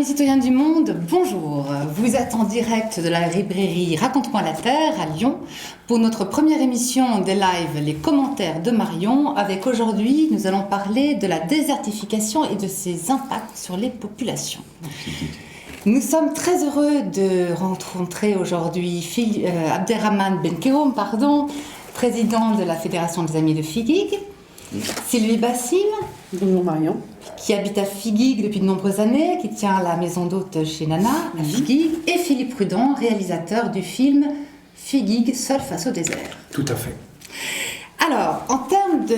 citoyens du monde, bonjour. Vous êtes en direct de la librairie Raconte-moi la Terre à Lyon pour notre première émission des lives Les commentaires de Marion. Avec aujourd'hui, nous allons parler de la désertification et de ses impacts sur les populations. Nous sommes très heureux de rencontrer aujourd'hui Abderrahmane Benkeroum, président de la Fédération des Amis de Figuig, Sylvie Bassim, bonjour Marion, qui habite à Figuig depuis de nombreuses années, qui tient la maison d'hôte chez Nana à Figuig, et Philippe Prudent, réalisateur du film Figuig, seul face au désert. Tout à fait. Alors, en termes de...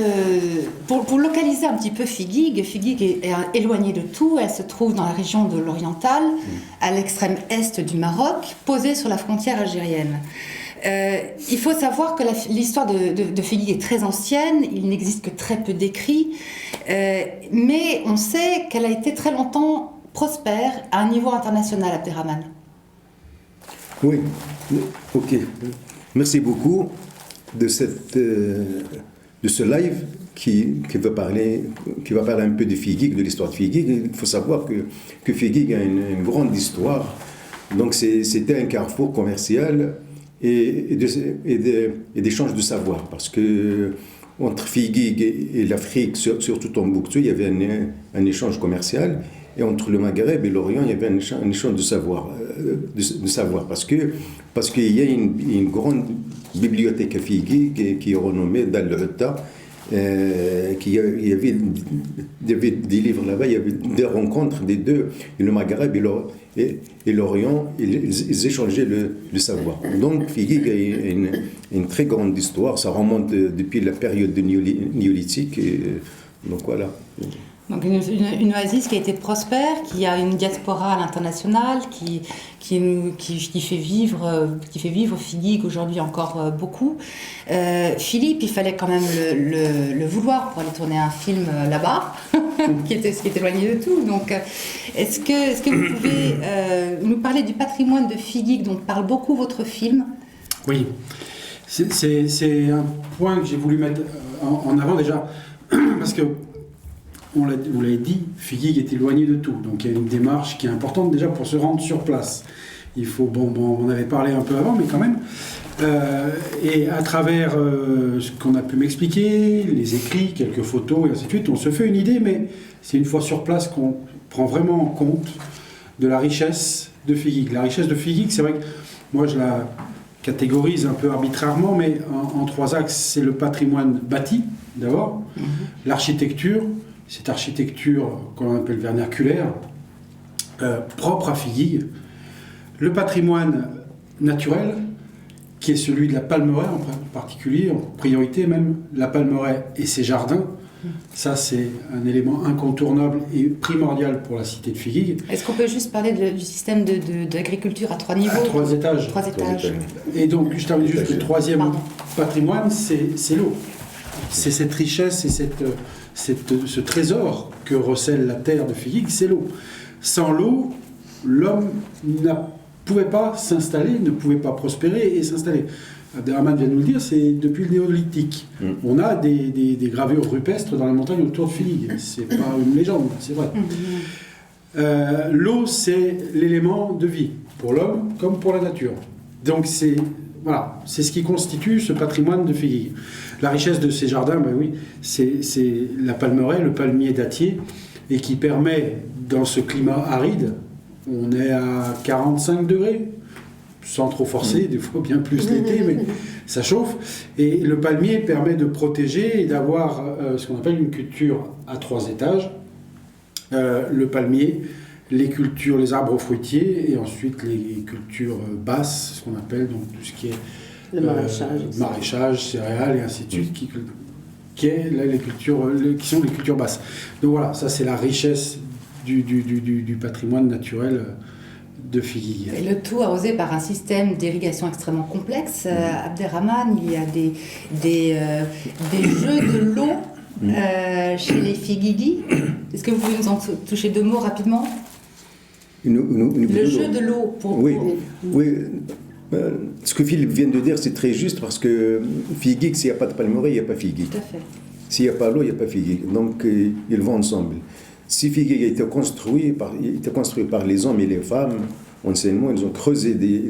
Pour localiser un petit peu Figuig est éloignée de tout. Elle se trouve dans la région de l'Oriental, à l'extrême est du Maroc, posée sur la frontière algérienne. Il faut savoir que l'histoire de Figuig est très ancienne, il n'existe que très peu d'écrits, mais on sait qu'elle a été très longtemps prospère à un niveau international, Abderrahmane. Oui, ok. Merci beaucoup de ce live qui va parler un peu de Figuig, de l'histoire de Figuig. Il faut savoir que Figuig a une grande histoire. Donc c'était un carrefour commercial et d'échange de savoir, parce que entre Figuig et l'Afrique, surtout Tombouctou, il y avait un échange commercial, et entre le Maghreb et l'Orient, il y avait un échange de savoir, parce qu'il y a une grande bibliothèque à Figuig qui est renommée Dal-Hutta. Il y avait des livres là-bas, il y avait des rencontres des deux, le Maghreb et l'Orient, ils échangeaient le savoir. Donc Figuig a une très grande histoire, ça remonte depuis la période néolithique, et donc voilà. Donc une oasis qui a été prospère, qui a une diaspora à l'international, qui fait vivre Figuig aujourd'hui encore beaucoup. Philippe, il fallait quand même le vouloir pour aller tourner un film là-bas, qui était éloigné de tout. Donc, est-ce que vous pouvez nous parler du patrimoine de Figuig dont parle beaucoup votre film? Oui, c'est un point que j'ai voulu mettre en avant déjà, parce que vous l'avez dit, Figuig est éloigné de tout. Donc il y a une démarche qui est importante déjà pour se rendre sur place. Il faut, on en avait parlé un peu avant, mais quand même. Et à travers ce qu'on a pu m'expliquer, les écrits, quelques photos et ainsi de suite, on se fait une idée, mais c'est une fois sur place qu'on prend vraiment en compte de la richesse de Figuig. La richesse de Figuig, c'est vrai que moi je la catégorise un peu arbitrairement, mais en trois axes. C'est le patrimoine bâti, d'abord, l'architecture, cette architecture qu'on appelle vernaculaire, propre à Figuig, le patrimoine naturel, qui est celui de la Palmeraie en particulier, en priorité même, la Palmeraie et ses jardins. Ça, c'est un élément incontournable et primordial pour la cité de Figuig. Est-ce qu'on peut juste parler du système d'agriculture à 3 niveaux? À 3 étages. 3 étages. Et donc, je termine juste le troisième patrimoine, c'est l'eau. C'est cette richesse et ce trésor que recèle la terre de Figuig, c'est l'eau. Sans l'eau, l'homme ne pouvait pas s'installer, ne pouvait pas prospérer et s'installer. Abderrahmane vient de nous le dire, c'est depuis le néolithique. On a des gravures rupestres dans les montagnes autour de Figuig. C'est pas une légende, c'est vrai. L'eau, c'est l'élément de vie, pour l'homme comme pour la nature. Donc c'est ce qui constitue ce patrimoine de Figuig. La richesse de ces jardins, ben oui, c'est la palmeraie, le palmier dattier, et qui permet, dans ce climat aride, on est à 45 degrés, sans trop forcer, des fois bien plus l'été, mais ça chauffe. Et le palmier permet de protéger et d'avoir ce qu'on appelle une culture à 3 étages. Le palmier, les arbres fruitiers, et ensuite les cultures basses, ce qu'on appelle donc tout ce qui est le maraîchage, céréales et ainsi de suite, qui sont les cultures basses. Donc voilà, ça c'est la richesse du patrimoine naturel de Figuig. Et le tout arrosé par un système d'irrigation extrêmement complexe. Abderrahmane, il y a des jeux de l'eau chez les Figuigis. Est-ce que vous pouvez nous en toucher 2 mots rapidement? Le jeu de l'eau Oui. Ce que Philippe vient de dire, c'est très juste, parce que Figuig, s'il n'y a pas de palmeraie, il n'y a pas Figuig. Tout à fait. S'il n'y a pas l'eau, il n'y a pas Figuig. Donc, ils vont ensemble. Si Figuig a été construit par les hommes et les femmes, anciennement, ils ont creusé des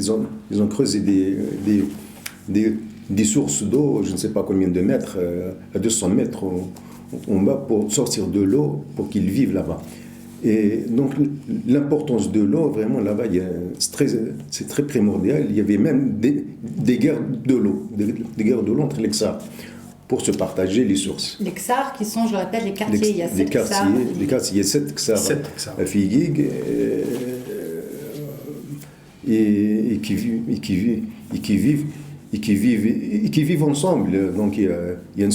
sources d'eau, je ne sais pas combien de mètres, à 200 mètres en bas, pour sortir de l'eau, pour qu'ils vivent là-bas. Et donc, l'importance de l'eau, vraiment, là-bas, c'est très primordial. Il y avait même des guerres de l'eau, des guerres de l'eau entre les Ksars, pour se partager les sources. Les Ksars qui sont, je le répète, les quartiers. Il y a 7 Ksars. Les quartiers, il y a 7 Ksars à Figuig, et qui vivent ensemble. Donc, il y a un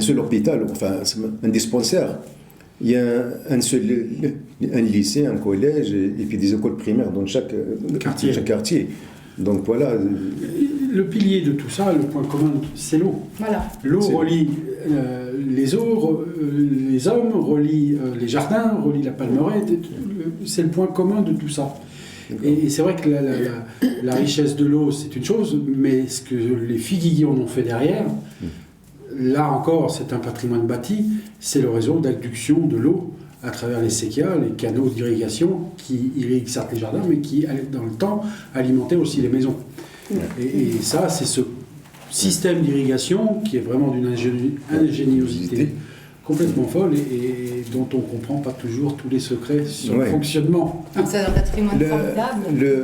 seul hôpital, enfin, un dispensaire. Il y a un lycée, un collège, et puis des écoles primaires dans chaque quartier. Donc voilà. Le pilier de tout ça, le point commun, c'est l'eau. Voilà. L'eau relie les hommes, relie les jardins, relie la palmeraie. C'est le point commun de tout ça. Et c'est vrai que la richesse de l'eau, c'est une chose, mais ce que les Figuiguis en ont fait derrière, là encore, c'est un patrimoine bâti, c'est le réseau d'adduction de l'eau à travers les séquias, les canaux d'irrigation qui irriguent certes les jardins, mais qui, dans le temps, alimentaient aussi les maisons. Et ça, c'est ce système d'irrigation qui est vraiment d'une ingéniosité complètement folle et dont on ne comprend pas toujours tous les secrets sur le fonctionnement. C'est un patrimoine formidable.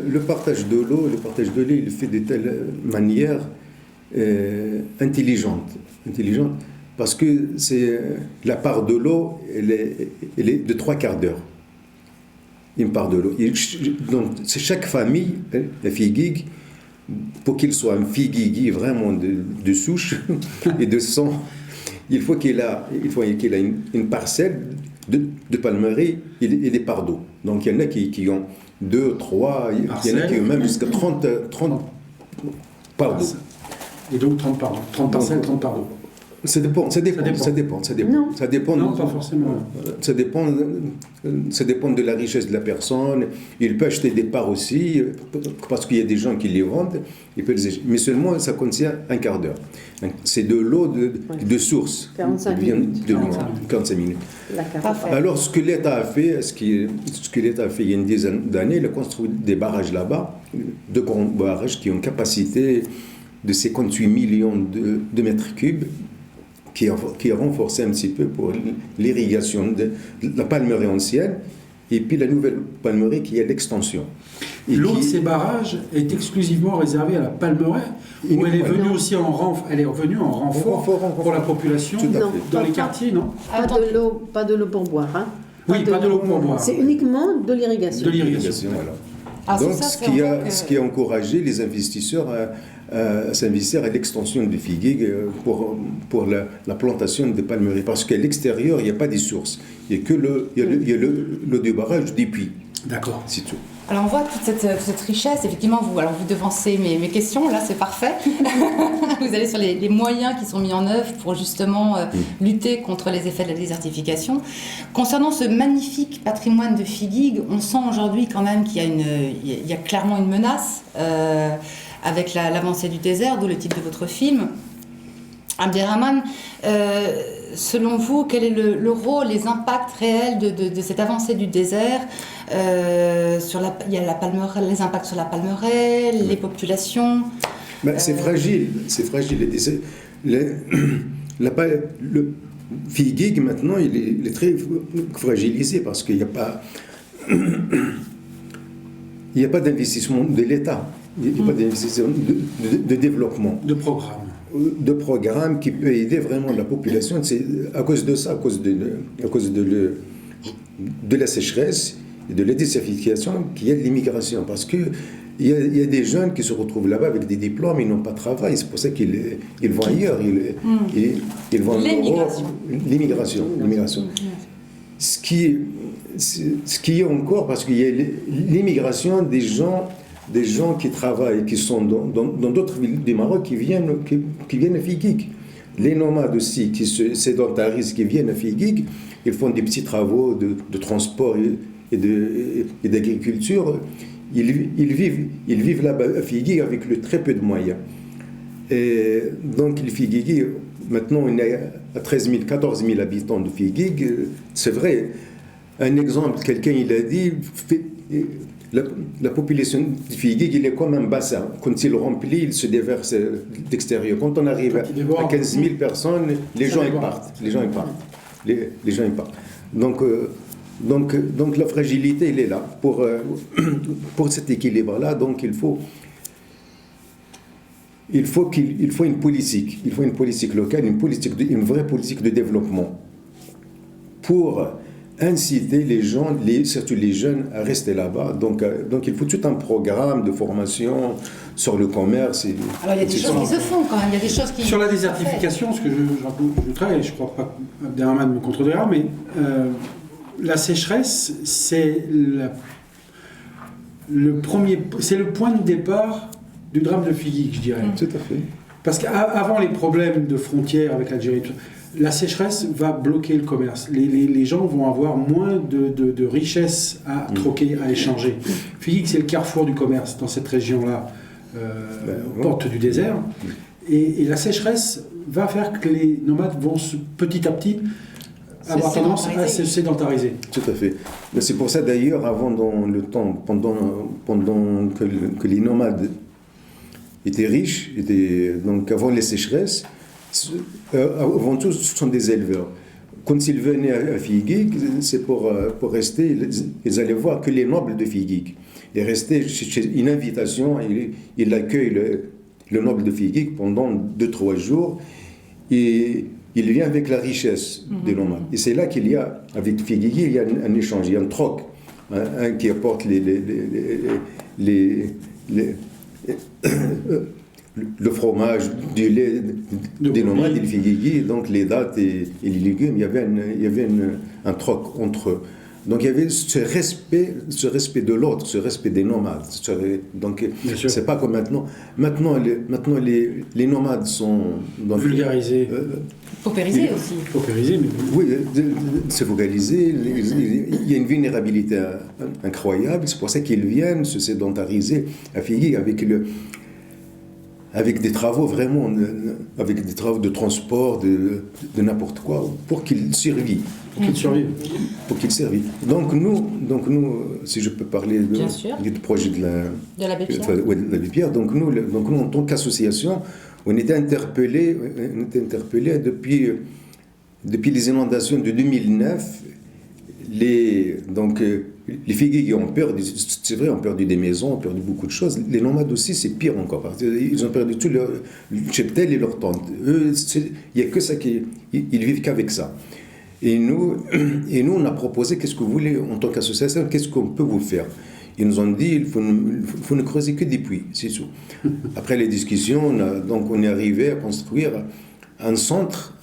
Le partage de l'eau, il est fait de telle manière intelligente, parce que la part de l'eau, elle est de 3/4 d'heure. Une part de l'eau. Donc, c'est chaque famille, la Figuig, pour qu'il soit un Figuigui vraiment de souche et de sang, il faut qu'il ait une parcelle de palmerie et des parts d'eau. Donc, il y en a qui ont 2, 3, il y en a qui ont même jusqu'à 30 parts d'eau. Et donc 30 parcelles, 30 parts d'eau. Ça dépend. Non, pas forcément. Ça dépend de la richesse de la personne. Il peut acheter des parts aussi, parce qu'il y a des gens qui les vendent. Mais seulement, ça contient 1/4 d'heure. C'est de l'eau de source. 45 minutes. 45 minutes. Alors, ce que l'État a fait, il y a une dizaine d'années, il a construit des barrages là-bas, de grands barrages qui ont une capacité de 58 millions de mètres cubes, qui a renforcé un petit peu pour l'irrigation de la palmeraie ancienne et puis la nouvelle palmeraie qui est l'extension. L'eau de ces barrages est exclusivement réservée à la palmeraie ou elle est venue aussi en renfort pour la population dans les quartiers, non? Pas de l'eau pour boire. Hein. Oui, pas de l'eau pour boire. C'est uniquement de l'irrigation. De l'irrigation, voilà. Donc, ce qui a encouragé les investisseurs à s'investir à l'extension de Figuig pour la plantation de palmeraie. Parce qu'à l'extérieur, il n'y a pas des sources. Il n'y a que l'eau du barrage des puits. D'accord. C'est tout. Alors on voit toute cette richesse, effectivement, vous devancez mes questions, là c'est parfait. Vous allez sur les moyens qui sont mis en œuvre pour justement lutter contre les effets de la désertification. Concernant ce magnifique patrimoine de Figuig, on sent aujourd'hui quand même qu'il y a clairement une menace avec l'avancée du désert, d'où le titre de votre film. Abderrahmane, selon vous, quel est le rôle, les impacts réels de cette avancée du désert il y a les impacts sur la palmeraie, les populations. C'est fragile. Le Figuig, maintenant, il est très fragilisé parce qu'il n'y a pas d'investissement de l'État. Il n'y a pas d'investissement de développement. De programme qui peut aider vraiment la population. C'est à cause de ça, à cause de la sécheresse et de la désertification qu'il y a de l'immigration. Parce qu'il y a des jeunes qui se retrouvent là-bas avec des diplômes, ils n'ont pas de travail. C'est pour ça qu'ils vont ailleurs. Ils vont en Europe. L'immigration. Ce qui est encore, parce qu'il y a l'immigration des gens qui travaillent, qui sont dans d'autres villes du Maroc, qui viennent à Figuig. Les nomades aussi, qui se sédentarisent, qui viennent à Figuig, ils font des petits travaux de transport et d'agriculture. Ils vivent là-bas à Figuig avec très peu de moyens. Et donc les Figuigis, maintenant on est à 13 000, 14 000 habitants de Figuig. C'est vrai. Un exemple, quelqu'un il a dit, la population de Figuig, il est comme un bassin. Quand il remplit, il se déverse d'extérieur. Quand on arrive à 15 000 personnes, les gens ils partent. Les gens ils partent. Donc la fragilité, elle est là. Pour cet équilibre-là, donc il faut une politique. Il faut une politique locale, une vraie politique de développement pour inciter les gens, surtout les jeunes, à rester là-bas. Donc il faut tout un programme de formation sur le commerce. Alors il y a des choses qui se font quand même. Il y a des choses qui... Sur la désertification, ce que j'ajouterais, et je ne crois pas qu'Abderrahmane me contredira, mais la sécheresse, c'est le point de départ du drame de Figuig, je dirais. Tout à fait. Parce qu'avant les problèmes de frontières avec l'Algérie, la sécheresse va bloquer le commerce. Les gens vont avoir moins de richesses à troquer, à échanger. Figuig, c'est le carrefour du commerce dans cette région-là, aux portes du désert. Et la sécheresse va faire que les nomades vont petit à petit avoir tendance à se sédentariser. Tout à fait. Mais c'est pour ça d'ailleurs, avant dans le temps, pendant que les nomades étaient riches, donc avant les sécheresses, avant tout, ce sont des éleveurs. Quand ils venaient à Figuig, c'est pour rester, ils allaient voir que les nobles de Figuig. Ils restaient chez une invitation, ils accueillent le noble de Figuig pendant 2-3 jours, et il vient avec la richesse des nomades. Et c'est là qu'il y a, avec Figuig, il y a un échange, il y a un troc. Un qui apporte le fromage, du lait des nomades, il Figuigui, donc les dattes et les légumes, il y avait un troc entre eux. Donc il y avait ce respect de l'autre, ce respect des nomades. Donc c'est pas comme maintenant. Maintenant les nomades sont vulgarisés. Paupérisés aussi. Paupérisés, mais oui, c'est vocalisé. Il y a une vulnérabilité incroyable. C'est pour ça qu'ils viennent se sédentariser à Figuig avec des travaux vraiment, avec des travaux de transport, de n'importe quoi, pour qu'ils survivent. Pour qu'ils survivent. Donc nous, si je peux parler du projet de l'abbé Pierre, donc nous, en tant qu'association, on était interpellés depuis les inondations de 2009. Les Figuig ont perdu, c'est vrai, ont perdu des maisons, ont perdu beaucoup de choses. Les nomades aussi, c'est pire encore. Ils ont perdu tout leur cheptel et leur tente. Eux, il n'y a que ça ils vivent qu'avec ça. Et nous, on a proposé, qu'est-ce que vous voulez en tant qu'association, qu'est-ce qu'on peut vous faire? Ils nous ont dit, il faut ne creuser que des puits, c'est tout. Après les discussions, on est arrivé à construire un centre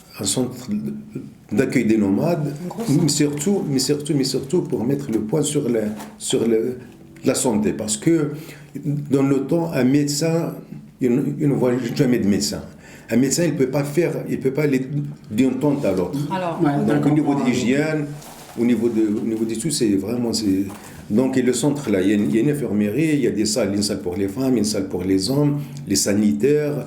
d'accueil des nomades, mais surtout pour mettre le point sur la santé. Parce que dans le temps, un médecin, il ne voit jamais de médecin. Un médecin, il ne peut pas aller d'une tente à l'autre. Donc au niveau de l'hygiène, au niveau des tout, c'est vraiment... Donc le centre là, il y a une infirmerie, il y a des salles, une salle pour les femmes, une salle pour les hommes, les sanitaires,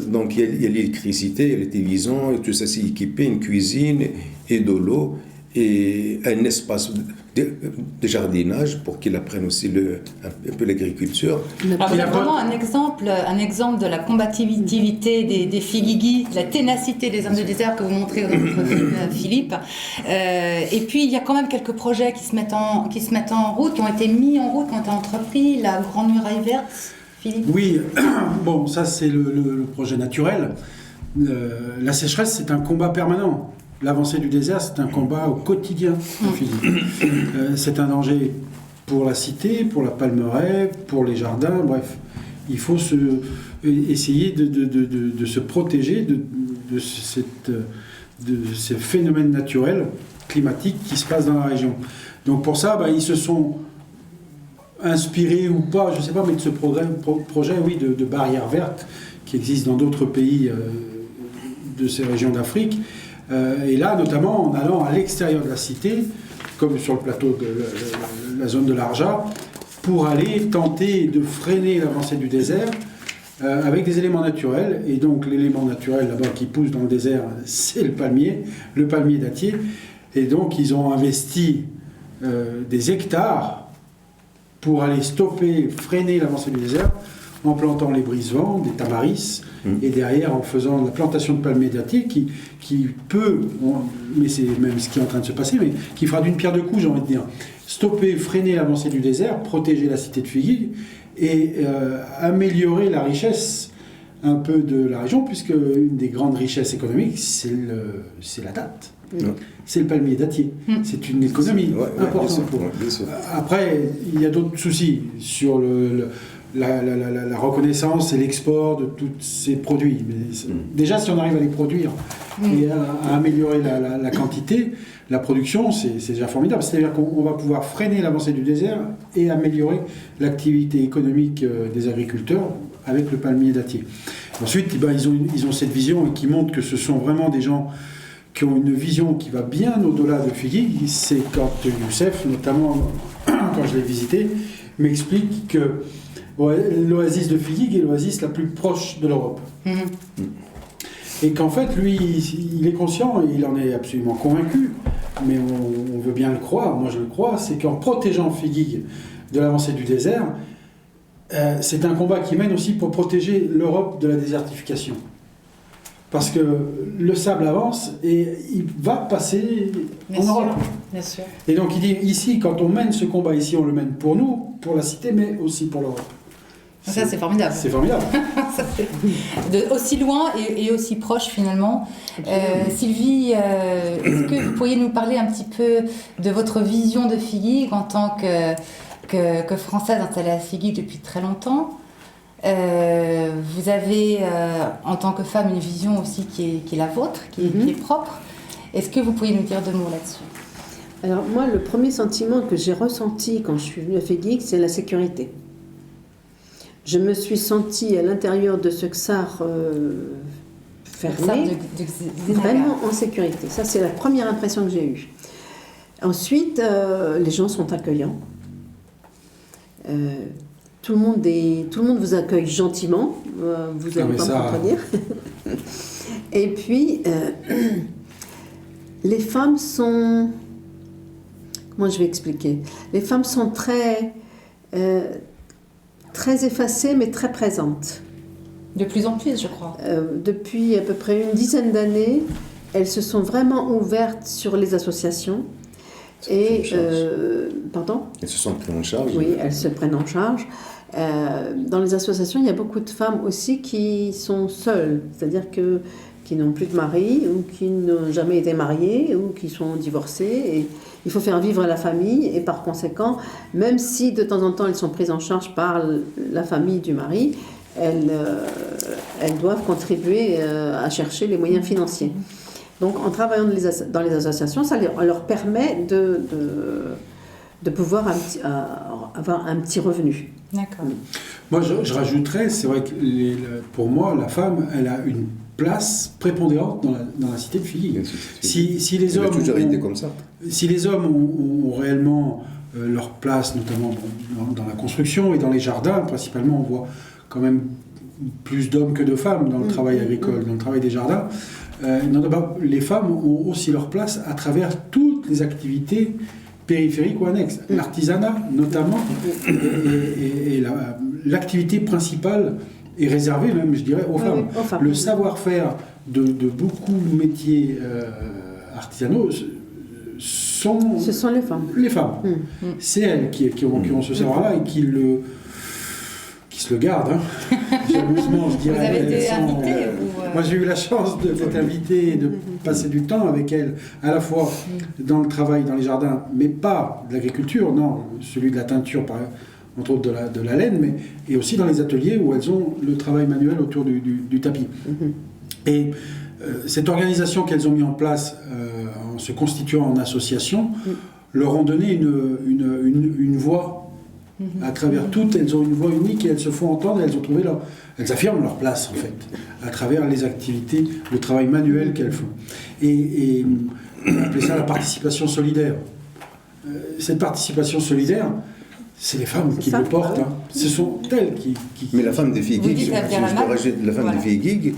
donc il y a l'électricité, il y a la télévision, et tout ça c'est équipé, une cuisine et de l'eau et un espace de jardinage pour qu'ils apprennent aussi un peu l'agriculture. Alors c'est vraiment un exemple de la combativité des Figuigui, de la ténacité des hommes de désert que vous montrez dans votre film, Philippe. Et puis il y a quand même quelques projets qui se mettent en route, qui ont été mis en route, qui ont été entrepris, la Grande Muraille Verte. Philippe. Oui, bon, ça c'est le projet naturel. La sécheresse, c'est un combat permanent. L'avancée du désert, c'est un combat au quotidien. C'est un danger pour la cité, pour la palmeraie, pour les jardins, bref. Il faut essayer de se protéger de ces phénomènes naturels, climatiques qui se passent dans la région. Donc pour ça, ils se sont inspirés ou pas, je ne sais pas, mais de ce projet de barrières vertes qui existe dans d'autres pays de ces régions d'Afrique. Et là, notamment, en allant à l'extérieur de la cité, comme sur le plateau de la zone de l'Arja, pour aller tenter de freiner l'avancée du désert avec des éléments naturels. Et donc l'élément naturel là-bas qui pousse dans le désert, c'est le palmier dattier. Et donc ils ont investi des hectares pour aller stopper, freiner l'avancée du désert en plantant les brise-vents, des tamaris, et derrière en faisant la plantation de palmiers dattiers qui peut, mais c'est même ce qui est en train de se passer, mais qui fera d'une pierre deux coups, j'ai envie de dire, stopper, freiner l'avancée du désert, protéger la cité de Figuig et améliorer la richesse un peu de la région, puisque une des grandes richesses économiques, c'est la date. C'est le palmier dattier. C'est une économie importante. Après, il y a d'autres soucis sur la reconnaissance et l'export de tous ces produits. Mais déjà, si on arrive à les produire et à améliorer la quantité, la production, c'est déjà formidable. C'est-à-dire qu'on va pouvoir freiner l'avancée du désert et améliorer l'activité économique des agriculteurs avec le palmier dattier. Ensuite, ils ont cette vision qui montre que ce sont vraiment des gens qui ont une vision qui va bien au-delà de Figuig. C'est quand Youssef, notamment quand je l'ai visité, m'explique que l'oasis de Figuig est l'oasis la plus proche de l'Europe. Et qu'en fait, lui, il est conscient, et il en est absolument convaincu, mais on veut bien le croire, moi je le crois, c'est qu'en protégeant Figuig de l'avancée du désert, c'est un combat qui mène aussi pour protéger l'Europe de la désertification. Parce que le sable avance et il va passer en Europe. Bien sûr. Et donc il dit, ici, quand on mène ce combat, ici on le mène pour nous, pour la cité, mais aussi pour l'Europe. Ça, c'est formidable. C'est formidable. Aussi loin et aussi proche, finalement. Sylvie, est-ce que vous pourriez nous parler un petit peu de votre vision de Figuig en tant que Française installée à Figuig depuis très longtemps? Vous avez, en tant que femme, une vision aussi qui est la vôtre, qui est propre. Est-ce que vous pourriez nous dire 2 mots là-dessus? Alors moi, le premier sentiment que j'ai ressenti quand je suis venue à Figuig, c'est la sécurité. Je me suis sentie à l'intérieur de ce Ksar fermé, vraiment en sécurité. Ça, c'est la première impression que j'ai eue. Ensuite, les gens sont accueillants. Tout le monde vous accueille gentiment, vous n'allez pas me contredire. Et puis, les femmes sont... Comment je vais expliquer? Les femmes sont très effacées, mais très présentes. De plus en plus, je crois. Depuis à peu près une dizaine d'années, elles se sont vraiment ouvertes sur les associations. Et pardon? Elles se sont prises en charge. Oui, elles se prennent en charge. Dans les associations, il y a beaucoup de femmes aussi qui sont seules, c'est-à-dire qui n'ont plus de mari ou qui n'ont jamais été mariées ou qui sont divorcées. Et il faut faire vivre la famille et par conséquent, même si de temps en temps elles sont prises en charge par la famille du mari, elles doivent contribuer à chercher les moyens financiers. Donc en travaillant dans les associations, ça leur permet de pouvoir avoir un petit revenu. D'accord. Moi, je rajouterais, c'est vrai que pour moi, la femme, elle a une place prépondérante dans la cité de Figuig. Si les hommes toujours été comme ça. Si les hommes ont réellement leur place, notamment dans la construction et dans les jardins, principalement, on voit quand même plus d'hommes que de femmes dans le travail agricole, dans le travail des jardins. Les femmes ont aussi leur place à travers toutes les activités périphériques ou annexes. L'artisanat, notamment, et l'activité principale est réservée, même, je dirais, aux femmes. Aux femmes. Le savoir-faire de beaucoup de métiers artisanaux ce sont les femmes. Les femmes. C'est elles qui ont ce savoir-là et qui se le gardent. Hein. Jalousement, je dirais. Vous avez été invité Moi, j'ai eu la chance d'être invité et de passer du temps avec elles, à la fois dans le travail, dans les jardins, mais pas de l'agriculture, non, celui de la teinture, entre autres de la laine, et aussi dans les ateliers où elles ont le travail manuel autour du tapis. Et cette organisation qu'elles ont mis en place en se constituant en association leur ont donné une voix. À travers toutes, elles ont une voix unique et elles se font entendre et elles affirment leur place en fait, à travers les activités, le travail manuel qu'elles font. Et on appelait ça la participation solidaire. Cette participation solidaire, c'est les femmes C'est qui ça, le portent. ouais. Hein. Ce sont elles qui... Mais la femme de Vous Figuig, dites je la peux Pierre Lamarck. rajouter la femme Voilà. de Figuig,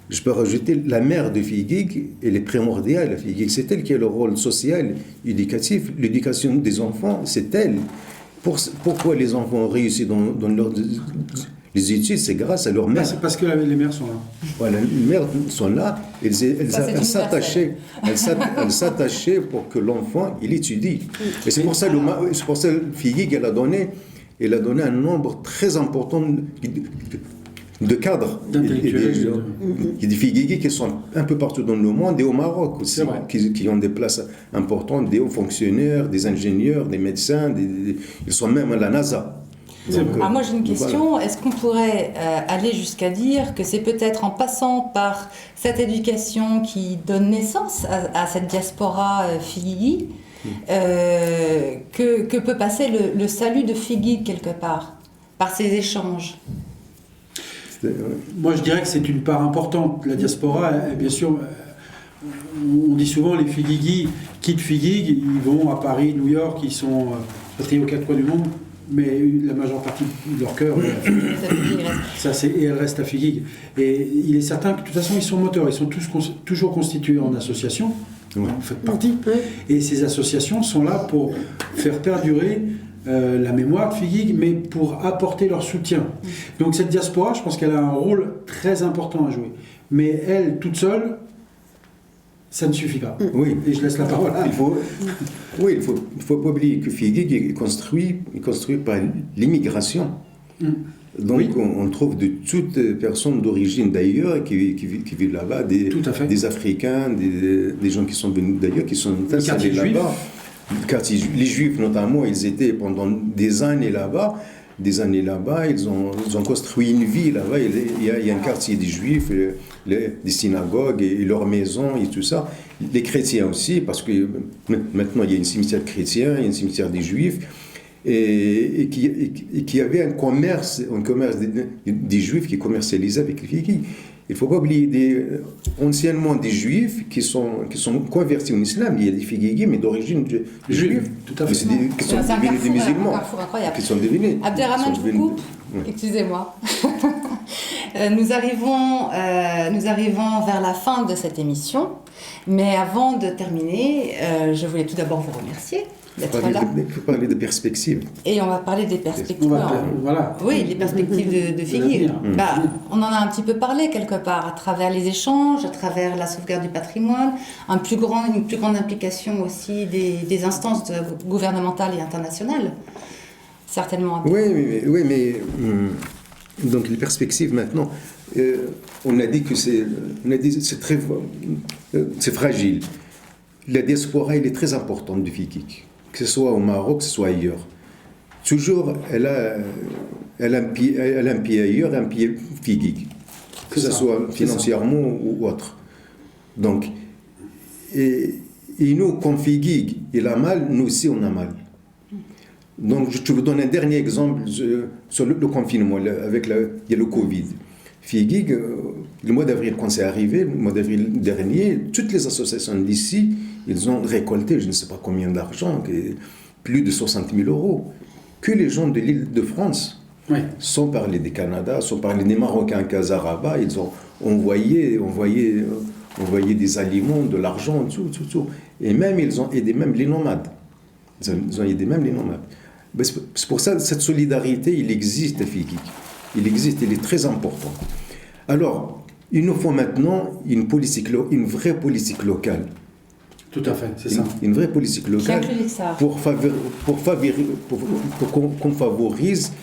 je peux rajouter la mère de Figuig, elle est primordiale à Figuig. C'est elle qui a le rôle social, éducatif. L'éducation des enfants, c'est elle. Pourquoi les enfants ont réussi dans les études, c'est grâce à leur mère. C'est parce que les mères sont là. Voilà, les mères sont là, elles Ça, c'est elles s'attachaient pour que l'enfant il étudie. Et c'est pour ça que Figuig elle a donné un nombre très important de cadres D'intellectuels. et des Figuig qui sont un peu partout dans le monde et au Maroc aussi, C'est vrai. qui ont des places importantes, des hauts fonctionnaires, des ingénieurs, des médecins, ils sont même à la NASA. Alors moi j'ai une donc, question, voilà. est-ce qu'on pourrait aller jusqu'à dire que c'est peut-être en passant par cette éducation qui donne naissance à cette diaspora Figuigi que peut passer le salut de Figuig quelque part, par ces échanges? Moi, je dirais que c'est une part importante. La diaspora, bien sûr, on dit souvent les Figuigis quittent Figuig, ils vont à Paris, New York, ils sont retriés aux quatre coins du monde, mais la majeure partie de leur cœur, et elle reste à Figuig. Et il est certain que de toute façon, ils sont moteurs, ils sont toujours constitués en association, vous faites partie, et ces associations sont là pour faire perdurer la mémoire de Figuig, mais pour apporter leur soutien. Donc cette diaspora, je pense qu'elle a un rôle très important à jouer. Mais elle, toute seule, ça ne suffit pas. Oui. Et je laisse la parole à... Il faut pas oublier que Figuig est construit par l'immigration. Donc Oui. on trouve de toutes personnes d'origine d'ailleurs qui vivent là-bas, Tout à fait. des Africains, des gens qui sont venus d'ailleurs, qui sont installés là-bas. Les Juifs notamment, ils étaient pendant des années là-bas, ils ont construit une vie là-bas, il y a un quartier des Juifs, des synagogues et leurs maisons et tout ça. Les chrétiens aussi, parce que maintenant il y a une cimetière chrétien, il y a une cimetière des Juifs, et qui avait un commerce des Juifs qui commercialisaient avec les Figuig. Il ne faut pas oublier anciennement des Juifs qui sont convertis au islam. Il y a des Figuigis, mais d'origine juive. Tout à fait. Qui sont devenus des musulmans. Un carrefour incroyable. Qui sont devenus. Abderrahmane, je vous coupe. Excusez-moi. Nous arrivons vers la fin de cette émission. Mais avant de terminer, je voulais tout d'abord vous remercier d'être là. Il faut parler de perspectives. Et on va parler des perspectives. Voilà. Oui, les perspectives de Figuig. On en a un petit peu parlé quelque part, à travers les échanges, à travers la sauvegarde du patrimoine, une plus grande implication aussi des instances gouvernementales et internationales. Certainement. Oui, mais donc les perspectives maintenant, on a dit que c'est fragile. La diaspora, elle est très importante du Figuig, que ce soit au Maroc, que ce soit ailleurs. Toujours, elle a un pied ailleurs et un pied Figuig, que ce soit financièrement ou autre. Donc, et nous, comme Figuig, il a mal, nous aussi on a mal. Donc, je vous donne un dernier exemple sur le confinement, il y a le Covid. Figuig, le mois d'avril, quand c'est arrivé, le mois d'avril dernier, toutes les associations d'ici, ils ont récolté, je ne sais pas combien d'argent, plus de 60 000 euros. Que les gens de l'île de France, sans parler des Canada, sans parler des Marocains Casaraba, ils ont envoyé des aliments, de l'argent, tout. Et même, ils ont aidé même les nomades. Ils ont aidé même les nomades. C'est pour ça que cette solidarité, il existe à Figuig. Il existe, il est très important. Alors, il nous faut maintenant une vraie politique locale. Tout à fait, c'est ça. Une vraie politique locale pour qu'on favorise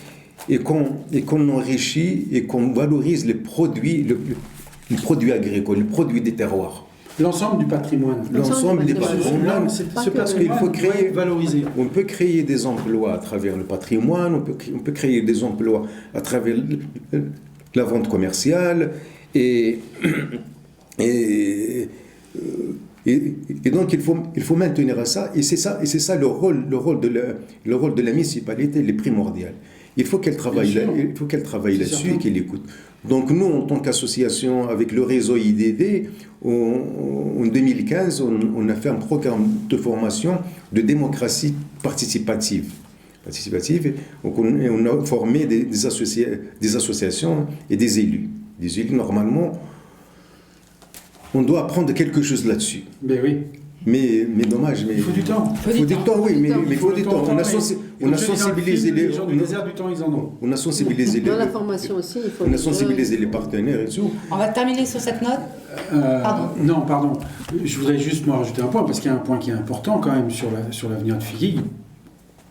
et qu'on enrichit et qu'on valorise les produits agricoles, les produits des terroirs. L'ensemble du patrimoine. L'ensemble des patrimoines. Ce patrimoine doit être valorisé. On peut créer des emplois à travers le patrimoine, on peut créer des emplois à travers la vente commerciale et donc il faut maintenir ça et c'est ça le rôle de la municipalité, il est primordial. Il faut qu'elle travaille là-dessus et qu'elle écoute. Donc nous, en tant qu'association avec le réseau IDD, en 2015, on a fait un programme de formation de démocratie participative participative. Donc on a formé des associations et des élus. Des élus, normalement, on doit apprendre quelque chose là-dessus. Ben oui. Mais dommage. Mais il faut du temps. Il faut du temps, oui, mais il faut du temps. On a sensibilisé les gens du désert du temps, ils en ont. On a sensibilisé dans la formation aussi, il faut. On a sensibilisé les partenaires et tout. On va terminer sur cette note. Pardon. Je voudrais juste moi rajouter un point, parce qu'il y a un point qui est important quand même sur l'avenir de FIGIG.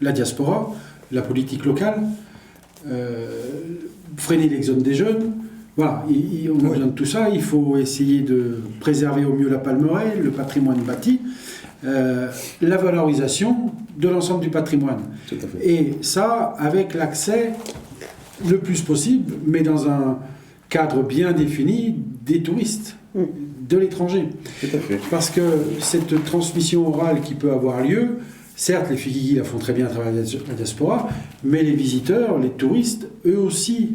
La diaspora, la politique locale, freiner l'exode des jeunes. Voilà, on a besoin de tout ça. Il faut essayer de préserver au mieux la palmeraie, le patrimoine bâti, la valorisation de l'ensemble du patrimoine. Tout à fait. Et ça, avec l'accès le plus possible, mais dans un cadre bien défini des touristes, de l'étranger. Tout à fait. Parce que cette transmission orale qui peut avoir lieu, certes, les Figigi la font très bien à travers la diaspora, mais les visiteurs, les touristes, eux aussi,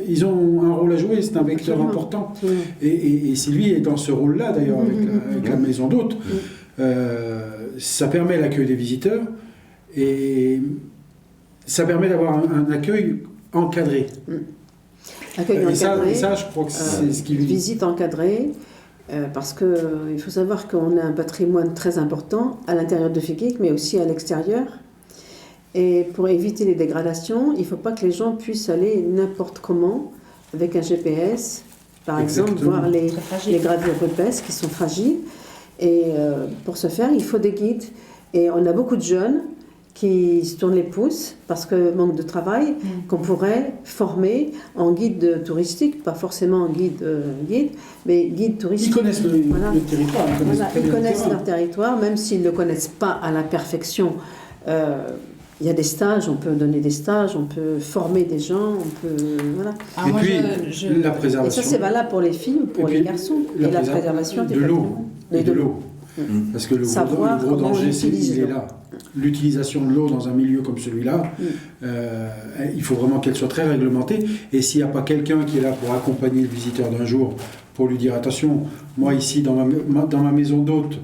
ils ont un rôle à jouer, c'est un vecteur important. Et Sylvie est dans ce rôle-là, d'ailleurs, avec la maison d'hôtes. Ça permet l'accueil des visiteurs et ça permet d'avoir un accueil encadré. Accueil encadré. Et ça, je crois que c'est ce qui... Visite encadrée, parce qu'il faut savoir qu'on a un patrimoine très important à l'intérieur de FIGIG, mais aussi à l'extérieur. Et pour éviter les dégradations, il ne faut pas que les gens puissent aller n'importe comment avec un GPS, par exemple, voir les gravures rupestres qui sont fragiles. Et pour ce faire, il faut des guides. Et on a beaucoup de jeunes qui se tournent les pouces parce que manque de travail, qu'on pourrait former en guide touristique, pas forcément en guide, mais guide touristique. Ils connaissent le territoire. Ils connaissent leur territoire, même s'ils ne le connaissent pas à la perfection. Il y a des stages, on peut donner des stages, on peut former des gens, on peut... Voilà. Et puis, la préservation. Et ça, c'est valable pour les filles ou pour les garçons. Et la préservation de l'eau. Et de l'eau. Parce que le gros danger, il est là. L'utilisation de l'eau dans un milieu comme celui-là, il faut vraiment qu'elle soit très réglementée. Et s'il n'y a pas quelqu'un qui est là pour accompagner le visiteur d'un jour, pour lui dire attention, moi ici dans ma maison d'hôte,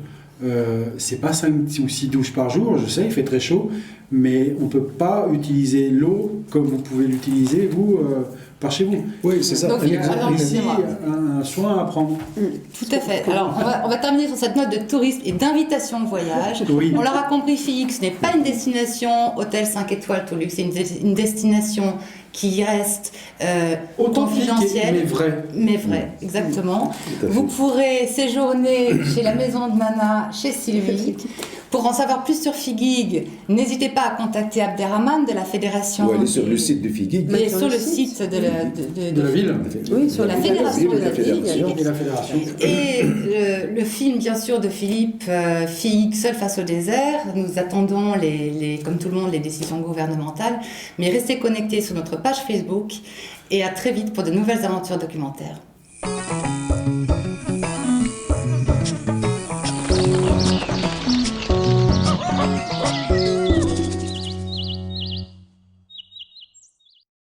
c'est pas 5 ou 6 douches par jour, je sais, il fait très chaud, mais on ne peut pas utiliser l'eau comme vous pouvez l'utiliser, vous, par chez vous. Oui, c'est ça. Donc, il y a ici un soin à prendre. Tout à fait. Alors, on va terminer sur cette note de tourisme et d'invitation au voyage. Oui. On l'aura compris, FIGIG, ce n'est pas une destination hôtel 5 étoiles tout luxe, c'est une destination qui reste confidentielle. Mais vrai, exactement. Vous pourrez séjourner chez la maison de Mana, chez Sylvie. Pour en savoir plus sur FIGIG, n'hésitez pas à contacter Abderrahmane de la Fédération. Ou aller sur le site de FIGIG. Mais sur le site de la ville. Oui, sur la Fédération de la ville. Et la Fédération. Et le film, bien sûr, de Philippe, FIGIG, Seul face au désert. Nous attendons, comme tout le monde, les décisions gouvernementales. Mais restez connectés sur notre page Facebook et à très vite pour de nouvelles aventures documentaires.